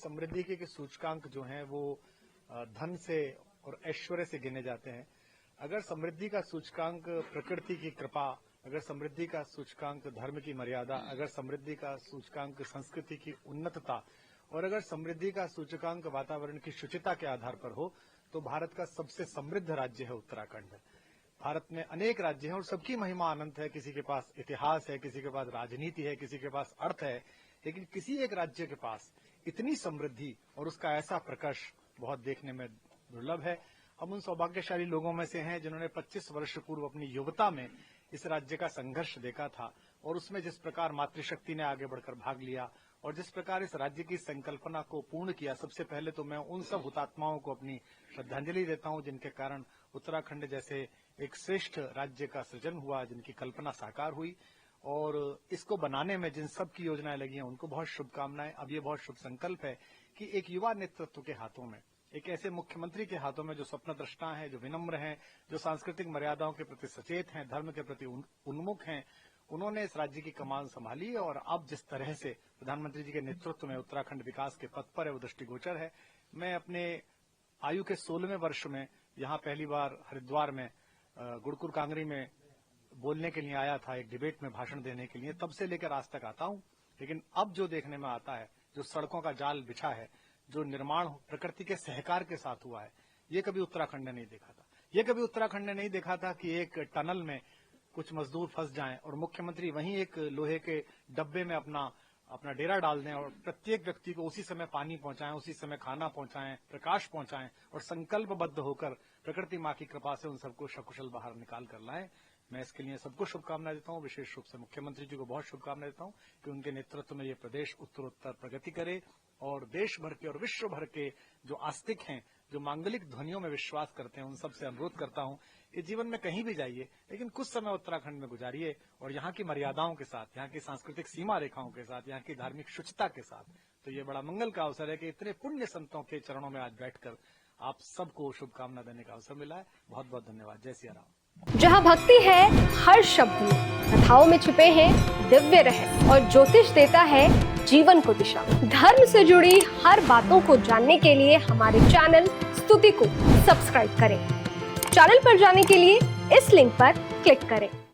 समृद्धि के सूचकांक जो हैं वो धन से और ऐश्वर्य से गिने जाते हैं। अगर समृद्धि का सूचकांक प्रकृति की कृपा, अगर समृद्धि का सूचकांक धर्म की मर्यादा, अगर समृद्धि का सूचकांक संस्कृति की उन्नतता और अगर समृद्धि का सूचकांक वातावरण की शुचिता के आधार पर हो तो भारत का सबसे समृद्ध राज्य है उत्तराखंड। भारत में अनेक राज्य हैं और सबकी महिमा अनंत है। किसी के पास इतिहास है, किसी के पास राजनीति है, किसी के पास अर्थ है, लेकिन किसी एक राज्य के पास इतनी समृद्धि और उसका ऐसा प्रकाश बहुत देखने में दुर्लभ है। हम उन सौभाग्यशाली लोगों में से हैं जिन्होंने 25 वर्ष पूर्व अपनी युवता में इस राज्य का संघर्ष देखा था और उसमें जिस प्रकार मातृशक्ति ने आगे बढ़कर भाग लिया और जिस प्रकार इस राज्य की संकल्पना को पूर्ण किया। सबसे पहले तो मैं उन सब हुतात्माओं को अपनी श्रद्धांजलि देता हूं जिनके कारण उत्तराखंड जैसे एक श्रेष्ठ राज्य का सृजन हुआ, जिनकी कल्पना साकार हुई और इसको बनाने में जिन सब की योजनाएं लगी हैं उनको बहुत शुभकामनाएं। अब ये बहुत शुभ संकल्प है कि एक युवा नेतृत्व के हाथों में, एक ऐसे मुख्यमंत्री के हाथों में जो स्वप्नद्रष्टा हैं, जो विनम्र हैं, जो सांस्कृतिक मर्यादाओं के प्रति सचेत हैं, धर्म के प्रति उन्मुख हैं, उन्होंने इस राज्य की कमान संभाली और अब जिस तरह से प्रधानमंत्री जी के नेतृत्व में उत्तराखंड विकास के पथ पर है वो दृष्टिगोचर है। मैं अपने आयु के 16वें वर्ष में यहाँ पहली बार हरिद्वार में गुड़कुर कांगरी में बोलने के लिए आया था, एक डिबेट में भाषण देने के लिए। तब से लेकर आज तक आता हूँ, लेकिन अब जो देखने में आता है, जो सड़कों का जाल बिछा है, जो निर्माण प्रकृति के सहकार के साथ हुआ है, ये कभी उत्तराखंड ने नहीं देखा था। ये कभी उत्तराखंड ने नहीं देखा था कि एक टनल में कुछ मजदूर फंस जाएं और मुख्यमंत्री वहीं एक लोहे के डब्बे में अपना डेरा डाल दें और प्रत्येक व्यक्ति को उसी समय पानी पहुंचाएं, उसी समय खाना पहुंचाएं, प्रकाश पहुंचाएं और संकल्पबद्ध होकर प्रकृति मां की कृपा से उन सबको सकुशल बाहर निकाल कर लाएं। मैं इसके लिए सबको शुभकामनाएं देता हूं। विशेष रूप से मुख्यमंत्री जी को बहुत शुभकामनाएं देता हूं कि उनके नेतृत्व में ये प्रदेश उत्तरोत्तर प्रगति करे और देश भर के और विश्व भर के जो आस्तिक हैं, जो मांगलिक ध्वनियों में विश्वास करते हैं, उन सबसे अनुरोध करता हूं कि जीवन में कहीं भी जाइए लेकिन कुछ समय उत्तराखंड में गुजारिए और यहाँ की मर्यादाओं के साथ, यहाँ की सांस्कृतिक सीमा रेखाओं के साथ, यहाँ की धार्मिक शुचिता के साथ। तो ये बड़ा मंगल का अवसर है कि इतने पुण्य संतों के चरणों में आज बैठकर आप सबको शुभकामना देने का अवसर मिला है। बहुत बहुत धन्यवाद। जय सिया राम। जहाँ भक्ति है हर शब्द में, कथाओं में छुपे हैं दिव्य रहस्य और ज्योतिष देता है जीवन को दिशा। धर्म से जुड़ी हर बातों को जानने के लिए हमारे चैनल स्तुति को सब्सक्राइब करें। चैनल पर जाने के लिए इस लिंक पर क्लिक करें।